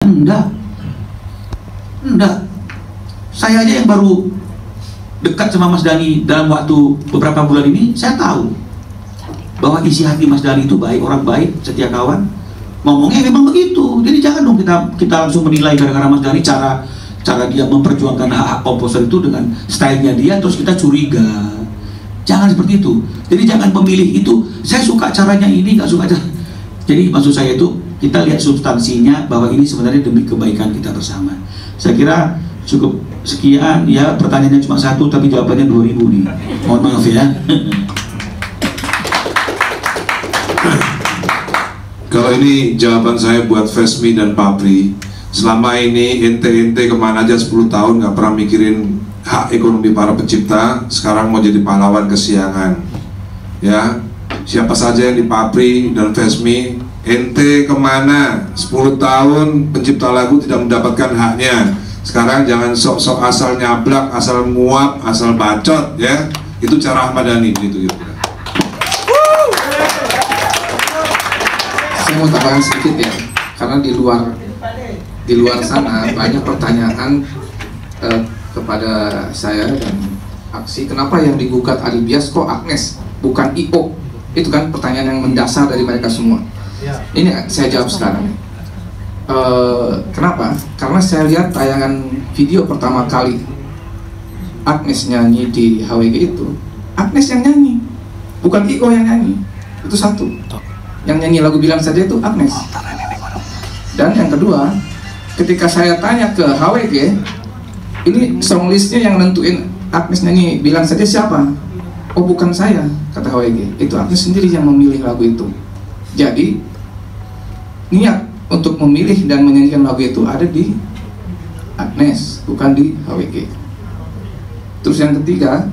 Enggak. Saya aja yang baru dekat sama Mas Dhani dalam waktu beberapa bulan ini, saya tahu bahwa isi hati Mas Dhani itu baik, orang baik, setia kawan. Ngomongnya memang begitu. Jadi jangan dong kita langsung menilai gara-gara Mas Dhani cara dia memperjuangkan hak-hak komposer itu dengan stylenya dia, terus kita curiga. Jangan seperti itu. Jadi jangan pemilih itu, saya suka caranya ini, nggak suka cara. Jadi maksud saya itu, kita lihat substansinya bahwa ini sebenarnya demi kebaikan kita bersama. Saya kira cukup sekian ya, pertanyaannya cuma satu tapi jawabannya 2000 nih. Mohon maaf ya. Kalau ini jawaban saya buat Vesmi dan Papri. Selama ini ente kemana aja 10 tahun nggak pernah mikirin hak ekonomi para pencipta, sekarang mau jadi pahlawan kesiangan. Ya, siapa saja yang di Papri dan Vesmi, ente kemana 10 tahun pencipta lagu tidak mendapatkan haknya. Sekarang jangan sok-sok asal nyablak, asal nguap, asal bacot ya. Itu cara Ahmad Dhani gitu. Saya mau tambahkan sedikit ya, karena di luar sana banyak pertanyaan kepada saya dan aksi, kenapa yang digugat Alibias kok Agnes bukan IO? Itu kan pertanyaan yang mendasar dari mereka semua. Ini saya jawab sekarang. Kenapa? Karena saya lihat tayangan video pertama kali Agnes nyanyi di HWG itu, Agnes yang nyanyi, bukan IO yang nyanyi. Itu satu. Yang nyanyi lagu Bilang Saja itu Agnes. Dan yang kedua, ketika saya tanya ke HWG, ini song listnya yang nentuin Agnes nyanyi Bilang Saja siapa? Oh bukan saya, kata HWG. Itu Agnes sendiri yang memilih lagu itu. Jadi niat untuk memilih dan menyanyikan lagu itu ada di Agnes, bukan di HWG. Terus yang ketiga,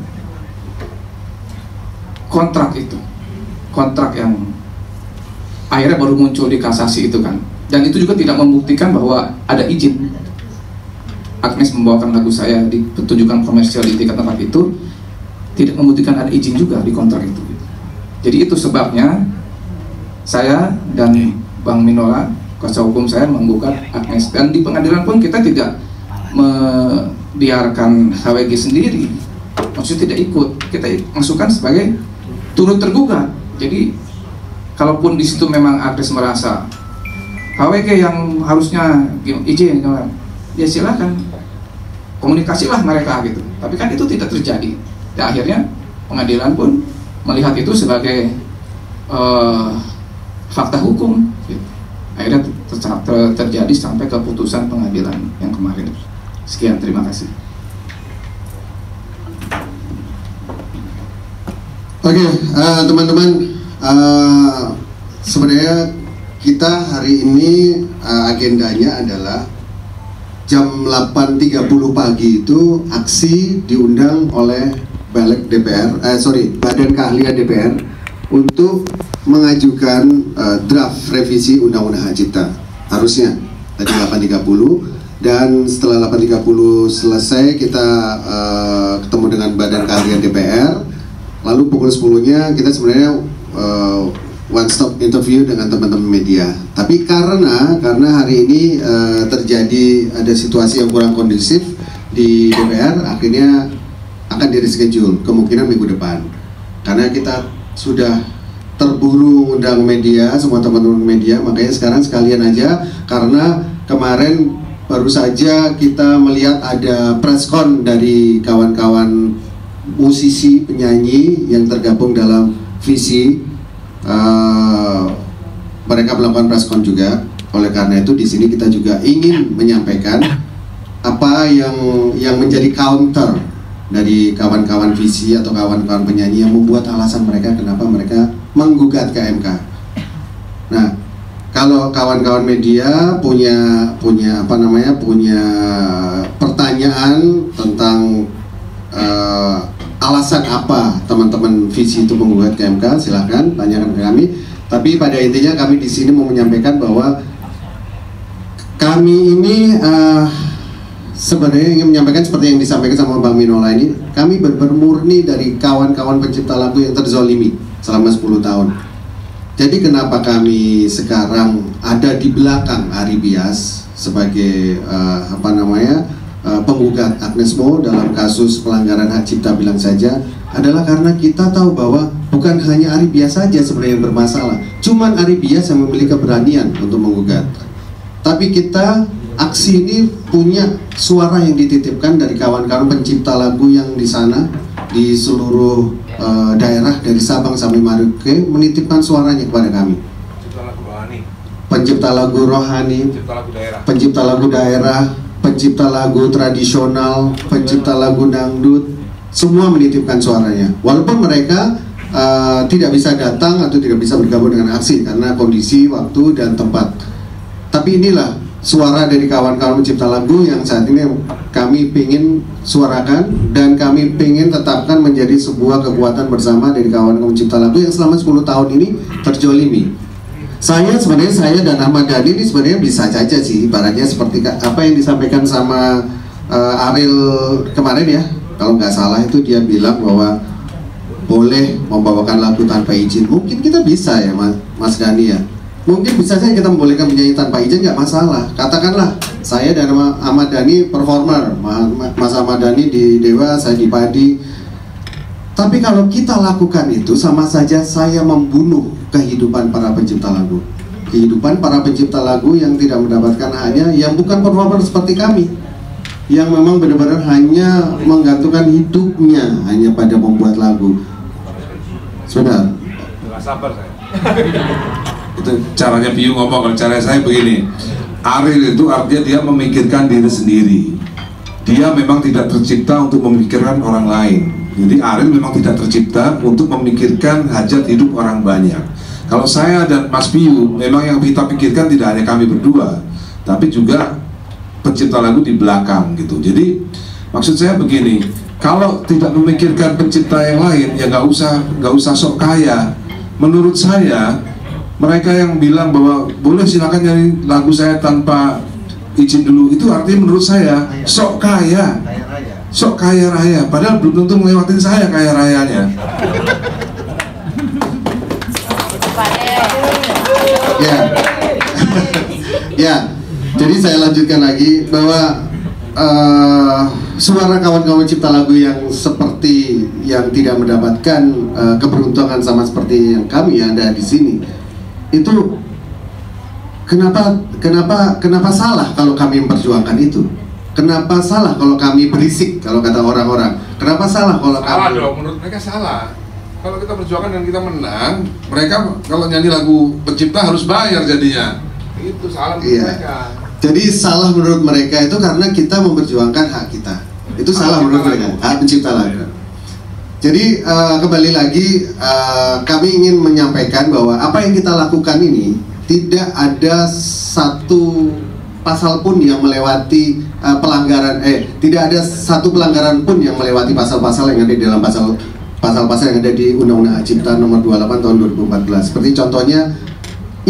kontrak itu, kontrak yang akhirnya baru muncul di kasasi itu kan, dan itu juga tidak membuktikan bahwa ada izin Agnes membawakan lagu saya di pertunjukan komersial di tingkat tempat itu, tidak membuktikan ada izin juga di kontrak itu. Jadi itu sebabnya saya dan Bang Minola, kuasa hukum saya, menggugat Agnes, dan di pengadilan pun kita tidak membiarkan HWG sendiri, maksudnya tidak ikut, kita masukkan sebagai turut tergugat. Jadi kalaupun di situ memang Agnes merasa HWG yang harusnya izin, ya silakan komunikasilah mereka gitu. Tapi kan itu tidak terjadi. Ya akhirnya pengadilan pun melihat itu sebagai fakta hukum. Gitu. Akhirnya terjadi sampai keputusan pengadilan yang kemarin. Sekian, terima kasih. Oke, teman-teman, sebenarnya kita hari ini agendanya adalah jam 8.30 pagi itu aksi diundang oleh Badan Keahlian DPR untuk mengajukan draft revisi Undang-Undang Hak Cipta. Harusnya tadi 8.30, dan setelah 8.30 selesai kita ketemu dengan Badan Keahlian DPR. Lalu pukul 10-nya kita sebenarnya one stop interview dengan teman-teman media. Tapi karena hari ini terjadi ada situasi yang kurang kondusif di DPR, akhirnya akan di-reschedule kemungkinan minggu depan. Karena kita sudah terburu undang media, semua teman-teman media, makanya sekarang sekalian aja, karena kemarin baru saja kita melihat ada preskon dari kawan-kawan musisi penyanyi yang tergabung dalam visi. Mereka melakukan preskon juga. Oleh karena itu di sini kita juga ingin menyampaikan apa yang menjadi counter dari kawan-kawan visi atau kawan-kawan penyanyi yang membuat alasan mereka kenapa mereka menggugat ke MK. Nah, kalau kawan-kawan media punya pertanyaan tentang alasan apa teman-teman visi itu menggugat ke MK, silahkan tanyakan ke kami. Tapi pada intinya kami di sini mau menyampaikan bahwa kami ini sebenarnya ingin menyampaikan seperti yang disampaikan sama Bang Minola ini, kami bermurni dari kawan-kawan pencipta lagu yang terzolimi selama 10 tahun. Jadi kenapa kami sekarang ada di belakang Ari Bias, sebagai penggugat Agnes Mo dalam kasus pelanggaran hak cipta bilang saja adalah karena kita tahu bahwa bukan hanya Aribia saja sebenarnya yang bermasalah, cuman Aribia yang memiliki keberanian untuk menggugat. Tapi kita aksi ini punya suara yang dititipkan dari kawan-kawan pencipta lagu yang di sana di seluruh daerah dari Sabang sampai Merauke menitipkan suaranya kepada kami. Pencipta lagu rohani, pencipta lagu daerah, pencipta lagu tradisional, pencipta lagu dangdut, semua menitipkan suaranya. Walaupun mereka tidak bisa datang atau tidak bisa bergabung dengan aksi karena kondisi, waktu, dan tempat. Tapi inilah suara dari kawan-kawan pencipta lagu yang saat ini kami ingin suarakan dan kami ingin tetapkan menjadi sebuah kekuatan bersama dari kawan-kawan pencipta lagu yang selama 10 tahun ini terjolimi. Saya dan Ahmad Dhani ini sebenarnya bisa saja sih, ibaratnya seperti apa yang disampaikan sama Ariel kemarin ya, kalau nggak salah itu dia bilang bahwa boleh membawakan lagu tanpa izin. Mungkin kita bisa ya Mas Dhani ya, mungkin bisa saja kita membolehkan penyanyi tanpa izin, nggak masalah. Katakanlah saya dan Ahmad Dhani performer, Mas Ahmad Dhani di Dewa, saya di Padi. Tapi kalau kita lakukan itu sama saja saya membunuh kehidupan para pencipta lagu. Kehidupan para pencipta lagu yang tidak mendapatkan haknya, yang bukan performer seperti kami, yang memang benar-benar hanya menggantungkan hidupnya hanya pada membuat lagu. Sudah. Nggak sabar saya. Itu caranya Piyu ngomong, kalau cara saya begini. Ariel itu artinya dia memikirkan diri sendiri. Dia memang tidak tercipta untuk memikirkan orang lain. Jadi Ariel memang tidak tercipta untuk memikirkan hajat hidup orang banyak. Kalau saya dan Mas Piyu, memang yang kita pikirkan tidak hanya kami berdua, tapi juga pencipta lagu di belakang gitu. Jadi maksud saya begini, kalau tidak memikirkan pencipta yang lain, ya nggak usah sok kaya. Menurut saya, mereka yang bilang bahwa boleh silakan nyanyi lagu saya tanpa izin dulu, itu artinya menurut saya sok kaya. Sok kaya raya, padahal belum tentu ngelewatin saya kaya rayanya. Ya, jadi saya lanjutkan lagi bahwa suara kawan-kawan cipta lagu yang seperti yang tidak mendapatkan keberuntungan sama seperti yang kami yang ada di sini, itu kenapa salah kalau kami memperjuangkan itu? Kenapa salah kalau kami berisik, kalau kata orang-orang? Kenapa salah kalau salah kami... dong, menurut mereka salah. Kalau kita perjuangkan dan kita menang, mereka kalau nyanyi lagu pencipta harus bayar jadinya. Itu salah menurut mereka. Jadi salah menurut mereka itu karena kita memperjuangkan hak kita. Itu salah menurut mereka, hak pencipta lagu. Jadi kembali lagi, kami ingin menyampaikan bahwa apa yang kita lakukan ini tidak ada satu pasal pun yang melewati pelanggaran, tidak ada satu pelanggaran pun yang melewati pasal-pasal yang ada di dalam pasal-pasal yang ada di Undang-Undang Hak Cipta Nomor 28 Tahun 2014. Seperti contohnya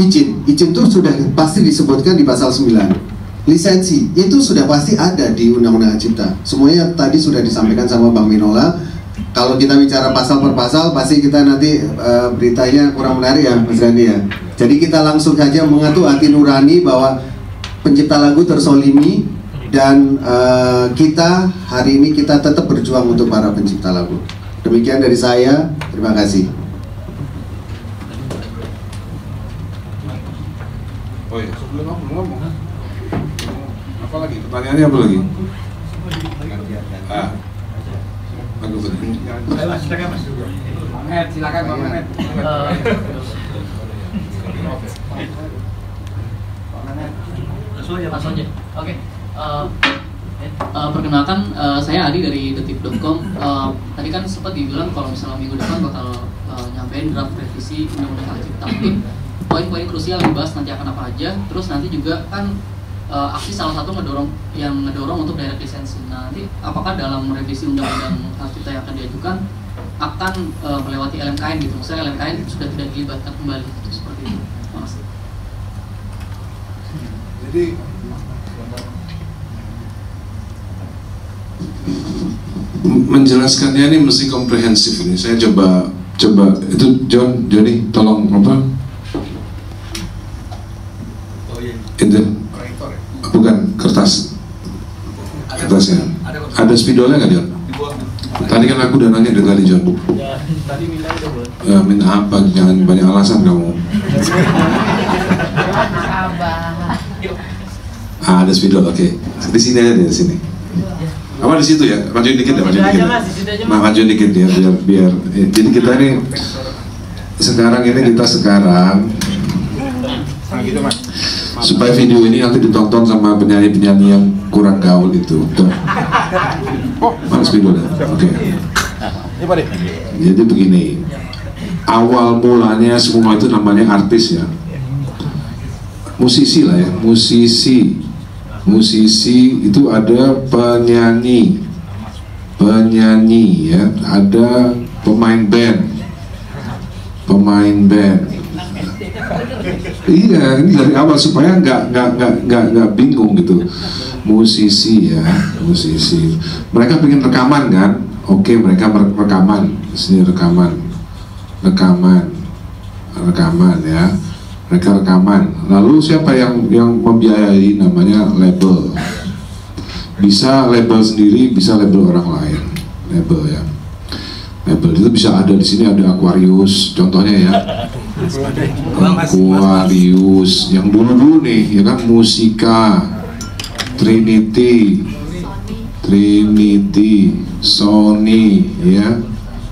izin itu sudah pasti disebutkan di pasal 9. Lisensi itu sudah pasti ada di Undang-Undang Hak Cipta. Semuanya tadi sudah disampaikan sama Bang Minola. Kalau kita bicara pasal per pasal, pasti kita nanti beritanya kurang menarik ya Mas Randi ya. Jadi kita langsung saja mengatur hati nurani bahwa pencipta lagu tersolimi, dan kita hari ini kita tetap berjuang untuk para pencipta lagu. Demikian dari saya, terima kasih. Oh iya, sebelum ngomong apa lagi? Pertanyaannya apa lagi? Aku silakan Mas. Silakan Bang Mamet. Langsung aja. Oke. Perkenalkan, saya Adi dari detik.com. Tadi kan sempat dibilang kalau misalnya minggu depan bakal nyampein draft revisi Undang-Undang Hak Cipta. Mungkin poin-poin krusial yang dibahas nanti akan apa aja. Terus nanti juga kan aksi salah satu ngedorong untuk direct lisensi. Nah, nanti apakah dalam revisi Undang-Undang Hak Cipta yang akan diajukan akan melewati LMKN gitu? Misalnya LMKN sudah tidak dilibatkan kembali, gitu, seperti itu. Makasih. Jadi menjelaskannya ini mesti komprehensif ini. Saya coba itu Johnny tolong apa? Itu kertasnya. Ada spidolnya nggak, John? Tadi kan aku udah nanya dari tadi, John. Tadi minta itu, Bos. Ya, minta apa? Jangan banyak alasan kamu. Ada spidol, oke. Di sini aja, di sini. Apa di situ ya? Majuin dikit ya, majuin dikit. Majuin dikit ya, biar. Jadi kita ini sekarang supaya video ini nanti ditonton sama penyanyi-penyanyi yang kurang gaul itu. Tuh. Mana spidol ya? Oke. Jadi begini, awal mulanya semua itu namanya artis ya, musisi lah ya, musisi itu ada penyanyi ya, ada pemain band. Iya, ini dari awal supaya nggak bingung gitu. Musisi ya, musisi. Mereka pengen rekaman kan? Oke, mereka rekaman. Sini rekaman ya. Mereka rekaman. Lalu siapa yang membiayai? Namanya label. Bisa label sendiri, bisa label orang lain. Label ya. Label itu bisa ada di sini, ada Aquarius, contohnya ya. Aquarius yang dulu nih ya kan, Musika, Trinity, Sony ya,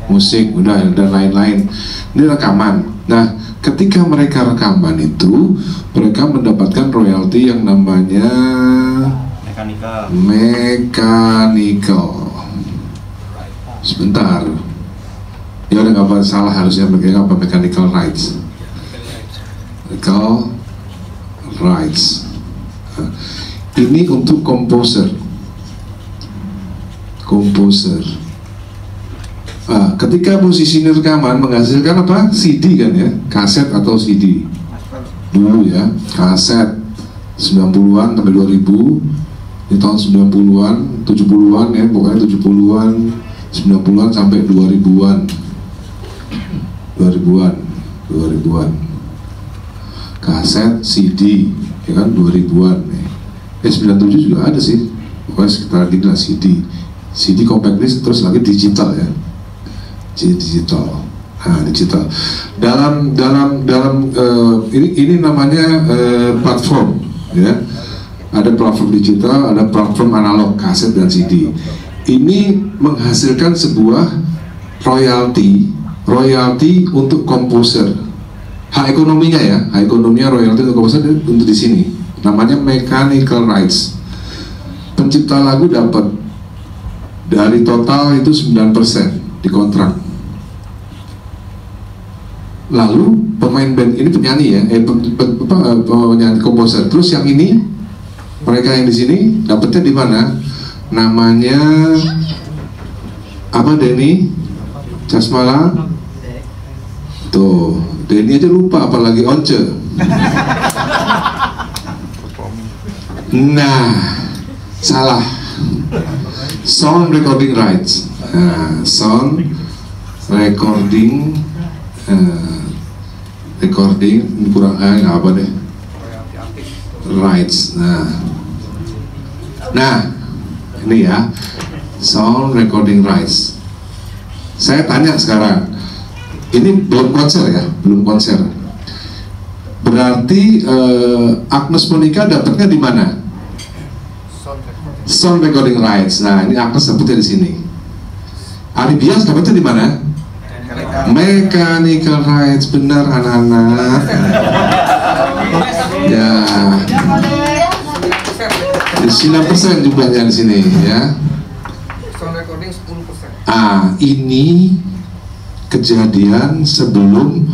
musik udah, dan lain-lain. Ini rekaman. Nah, ketika mereka rekaman itu, mereka mendapatkan royalti yang namanya mechanical. Sebentar. Ya udah nggak salah, harusnya mereka apa, mechanical rights. Mechanical rights. Nah, ini untuk komposer. Nah, ketika musisi ini rekaman menghasilkan apa? CD kan ya, kaset atau CD dulu ya, kaset 90-an sampai 2000, di tahun 90-an, 70-an ya, pokoknya 70-an, 90-an sampai 2000-an, kaset, CD ya kan, 2000-an ya. 97 juga ada sih, pokoknya sekitar gini lah, CD compact disc, terus lagi digital ya, digital. Nah, digital dalam ini namanya platform ya. Ada platform digital, ada platform analog, kaset dan CD. Ini menghasilkan sebuah royalti untuk komposer. Hak ekonominya ya, hak ekonominya royalti untuk komposer untuk di sini. Namanya mechanical rights. Pencipta lagu dapat dari total itu 9% di kontrak. Lalu pemain band ini penyanyi ya, penyanyi komposer. Terus yang ini, mereka yang di sini dapetnya di mana? Namanya apa? Denny Casmala. Tuh, Denny aja lupa, apalagi Once. Nah, salah. Sound recording rights. Nah, sound recording kurang apa deh, rights. Nah ini ya, sound recording rights. Saya tanya sekarang, ini belum konser ya, belum konser. Berarti Agnes Monica dapatnya di mana? Sound recording rights. Nah, ini Agnes dapatnya di sini. Ari Bias dapatnya di mana? Mechanical rights, benar anak-anak. Ya, 9% jumlahnya di sini ya. Sound recording 10%. Ini kejadian sebelum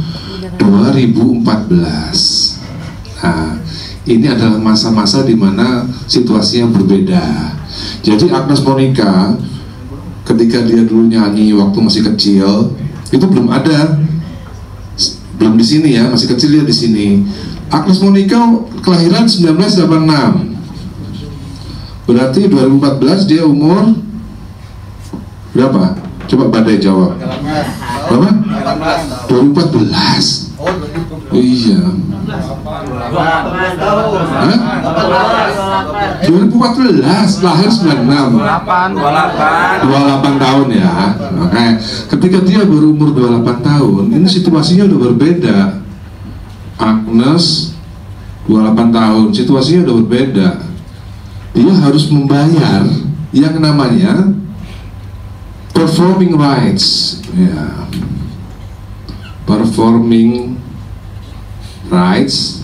2014. Nah, ini adalah masa-masa di mana situasinya berbeda. Jadi Agnes Monica ketika dia dulu nyanyi waktu masih kecil, itu belum ada, belum di sini ya, masih kecil dia di sini. Agnes Monica kelahiran 1986, berarti 2014 dia umur berapa? Coba Badai jawab. Berapa? 2014. Iya. Hah? 2014, lahir 96. 28 tahun ya. Makanya ketika dia berumur 28 tahun, ini situasinya udah berbeda. Agnes 28 tahun, situasinya udah berbeda. Dia harus membayar yang namanya performing rights, ya. Performing rights,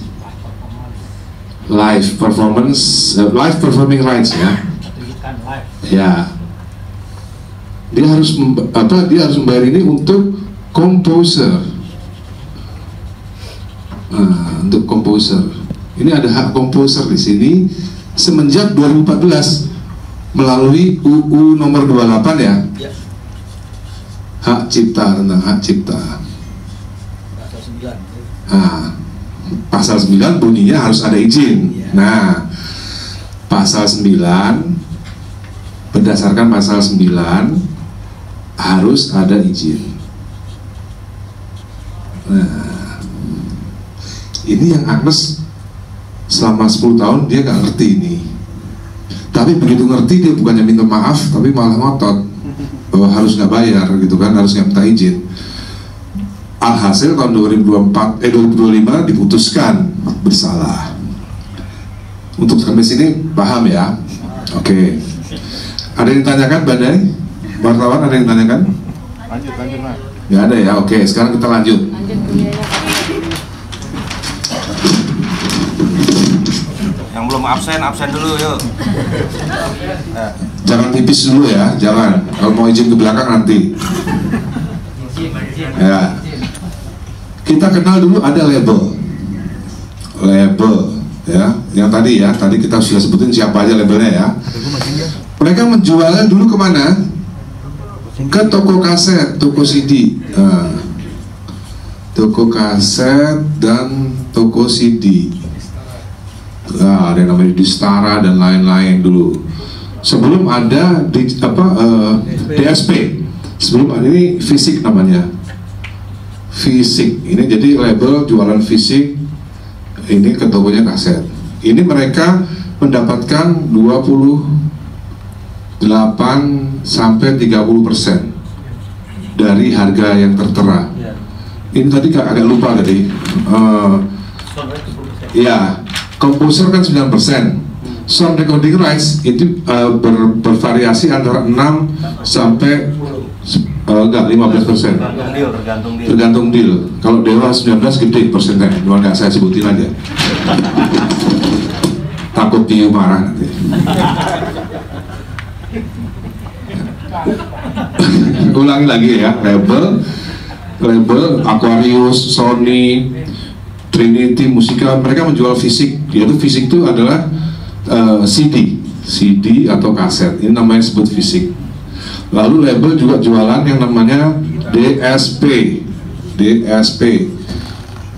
live performing rights, ya. Ya. Dia harus membayar ini untuk komposer. Untuk komposer. Ini ada hak komposer di sini semenjak 2014 melalui UU nomor 28 ya. Hak cipta, tentang hak cipta. Pasal 9 bunyinya harus ada izin. Nah, pasal 9 berdasarkan pasal 9 harus ada izin. Nah, ini yang Agnes selama 10 tahun dia nggak ngerti ini. Tapi begitu ngerti dia bukannya minta maaf, tapi malah ngotot bahwa harus nggak bayar gitu kan, harus nggak minta izin. Alhasil tahun 2025 diputuskan bersalah. Untuk sampai sini paham ya? Oke. Ada yang ditanyakan, Badai? Wartawan ada yang ditanyakan? Lanjut Mas. Nggak ada ya? Oke, sekarang kita lanjut. Yang belum absen dulu yuk. Jangan pipis dulu ya, jangan. Kalau mau izin ke belakang nanti. Ya. Kita kenal dulu ada label, ya. Yang tadi kita sudah sebutin siapa aja labelnya ya. Mereka menjualnya dulu kemana? Ke toko kaset, toko CD, toko kaset dan toko CD. Ada yang namanya Distara dan lain-lain dulu. Sebelum ada DSP, sebelum ada ini fisik namanya. Fisik, ini jadi label jualan fisik. Ini ke tokonya kaset. Ini mereka mendapatkan 28 sampai 30% dari harga yang tertera. Ini tadi agak lupa tadi. Ya, komposer kan 9%. Sound recording rights itu bervariasi antara 6 sampai 15%. Tergantung deal. Kalau Dewa 19 gede persennya, cuma nggak saya sebutin aja. Takut Tiu marah nanti. Ulangi lagi ya, label Aquarius, Sony, Trinity, Musika, mereka menjual fisik. Yaitu fisik itu adalah CD atau kaset. Ini namanya disebut fisik. Lalu label juga jualan yang namanya DSP,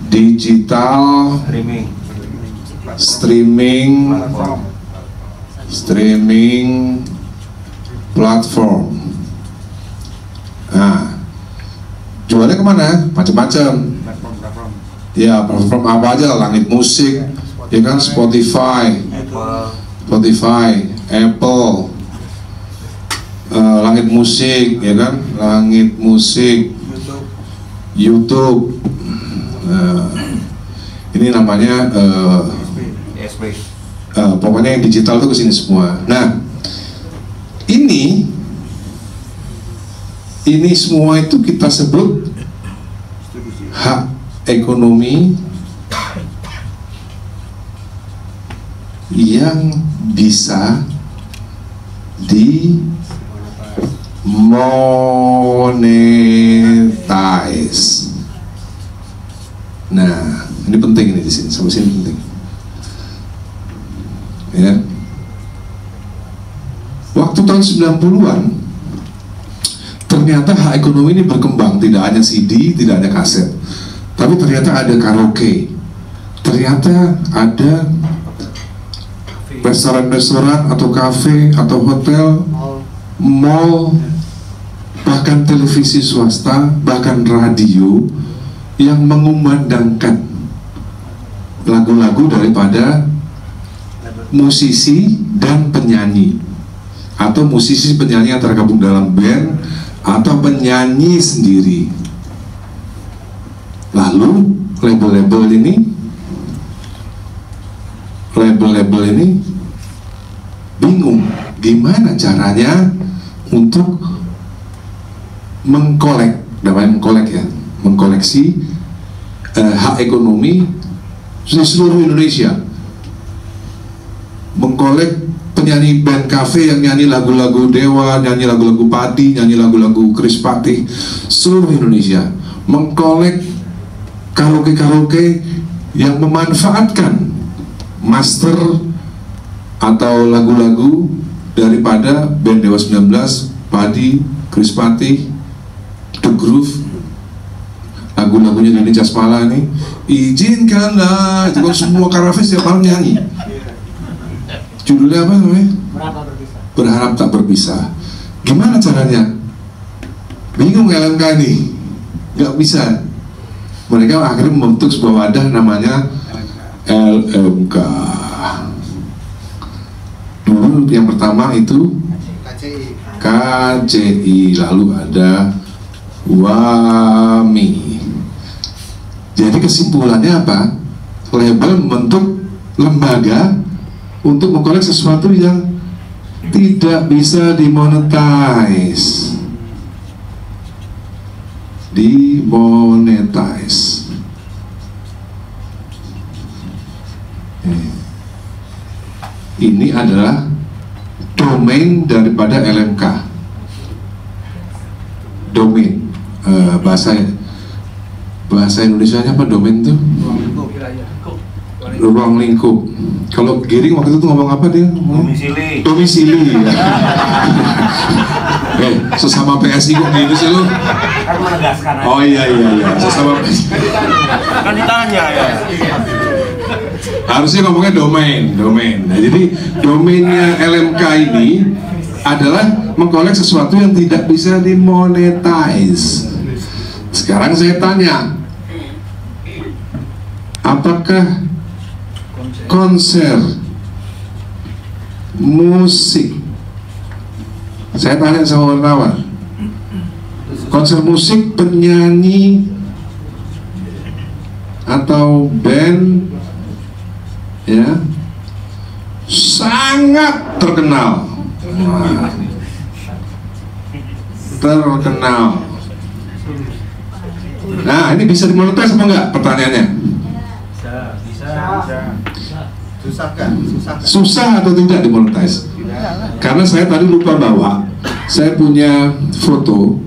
digital streaming platform. Nah, jualnya kemana? Macam-macam. Ya, platform apa aja? Langit Musik, ya kan, Spotify, Apple. Langit Musik, ya kan, Langit Musik, YouTube. Ini namanya pokoknya yang digital itu kesini semua. Nah, ini semua itu kita sebut hak ekonomi yang bisa monetize. Nah, ini penting ini di sini, sampai sini penting. Ya. Waktu tahun 90-an ternyata hak ekonomi ini berkembang, tidak hanya CD, tidak hanya kaset. Tapi ternyata ada karaoke. Ternyata ada restoran-restoran atau kafe atau hotel, mall, bahkan televisi swasta, bahkan radio yang mengumandangkan lagu-lagu daripada musisi dan penyanyi, atau musisi penyanyi yang tergabung dalam band, atau penyanyi sendiri. Lalu label-label ini bingung gimana caranya untuk mengkoleksi hak ekonomi di seluruh Indonesia, mengkolek penyanyi band cafe yang nyanyi lagu-lagu Dewa, nyanyi lagu-lagu Padi, nyanyi lagu-lagu Chris Patih, seluruh Indonesia, mengkolek karaoke-karaoke yang memanfaatkan master atau lagu-lagu daripada band Dewa 19, Padi, Chris Patih, The Groove, lagu-lagunya Denny Casmala nih, izinkanlah, itu kan semua karaoke setiap malam nyanyi. Judulnya apa namanya? Berharap tak berpisah. Gimana caranya? Bingung LMK nih, nggak bisa. Mereka akhirnya membentuk sebuah wadah namanya LMK. Dulu yang pertama itu KCI, lalu ada WAMI. Jadi kesimpulannya apa? Label membentuk lembaga untuk mengkolek sesuatu yang tidak bisa dimonetize. Ini adalah domain daripada LMK. Domain, bahasa Indonesianya apa domain itu? Ruang lingkup. Kalau Giring waktu itu ngomong apa dia? Domisili. Domisili. Ya. Sesama PSI kok gitu sih lu? Kan menegaskan aja. Oh iya. Sesama PSI. Kan ditanya ya. Harusnya ngomongnya domain. Nah, jadi domainnya LMK ini adalah mengkolek sesuatu yang tidak bisa dimonetize. Sekarang saya tanya, apakah konser musik, saya tanya sama wartawan, konser musik penyanyi atau band ya sangat terkenal, nah ini bisa dimonetize apa enggak, pertanyaannya? Susah atau tidak dimonetize? Karena saya tadi lupa bawa, saya punya foto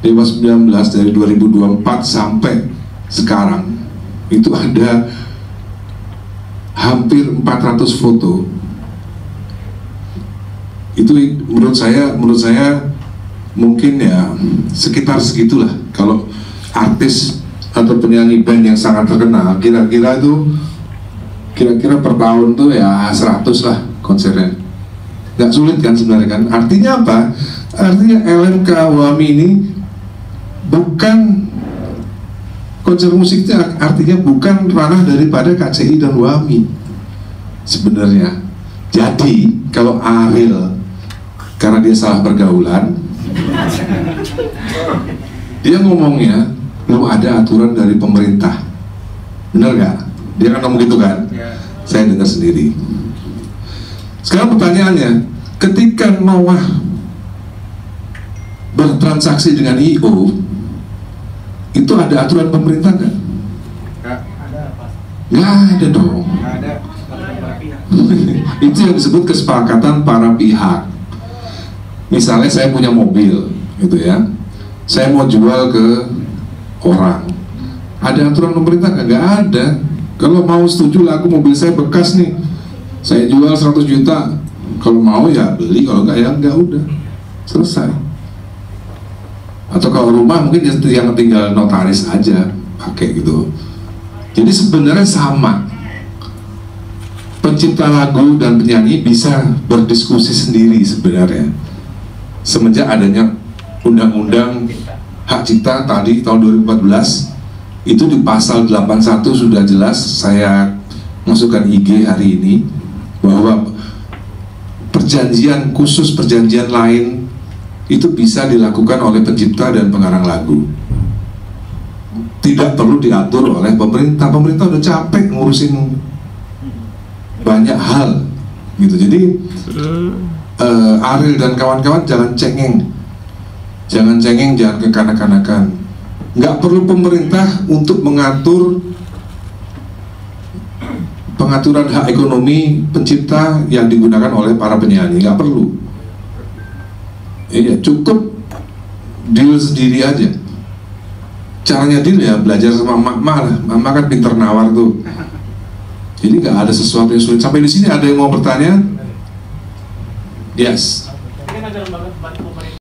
Dewa 19 dari 2024 sampai sekarang itu ada hampir 400 foto. Itu menurut saya mungkin ya sekitar segitulah. Kalau artis atau penyanyi band yang sangat terkenal, kira-kira per tahun tuh ya 100 lah konsernya. Gak sulit kan sebenarnya kan. Artinya apa? Artinya LMK WAMI ini bukan konser musiknya, artinya bukan ranah daripada KCI dan WAMI sebenarnya. Jadi kalau Ariel karena dia salah pergaulan, dia ngomongnya belum ada aturan dari pemerintah, benar gak? Dia kan ngomong gitu kan? Saya dengar sendiri. Sekarang pertanyaannya, ketika Noah bertransaksi dengan IO, itu ada aturan pemerintah nggak? Nggak ada dong. Itu yang disebut kesepakatan para pihak. Misalnya saya punya mobil, gitu ya, saya mau jual ke orang, ada aturan pemerintah nggak? Nggak ada. Kalau mau setuju laku mobil saya bekas nih, saya jual 100 juta, kalau mau ya beli, kalau nggak ya nggak, udah selesai. Atau kalau rumah mungkin yang tinggal notaris aja pakai gitu. Jadi sebenarnya sama, pencipta lagu dan penyanyi bisa berdiskusi sendiri sebenarnya semenjak adanya undang-undang hak cipta tadi tahun 2014. Itu di pasal 81 sudah jelas, saya masukkan IG hari ini bahwa perjanjian khusus, perjanjian lain itu bisa dilakukan oleh pencipta dan pengarang lagu. Tidak perlu diatur oleh pemerintah. Pemerintah udah capek ngurusin banyak hal gitu. Jadi Ariel dan kawan-kawan jangan cengeng, jangan kekanak-kanakan. Nggak perlu pemerintah untuk mengatur pengaturan hak ekonomi pencipta yang digunakan oleh para penyanyi. Nggak perlu. Iya, cukup deal sendiri aja. Caranya deal ya belajar sama Mama lah. Mama kan pinter nawar tuh. Jadi nggak ada sesuatu yang sulit. Sampai di sini ada yang mau bertanya? Yes. Ini kan ajaran banget bantu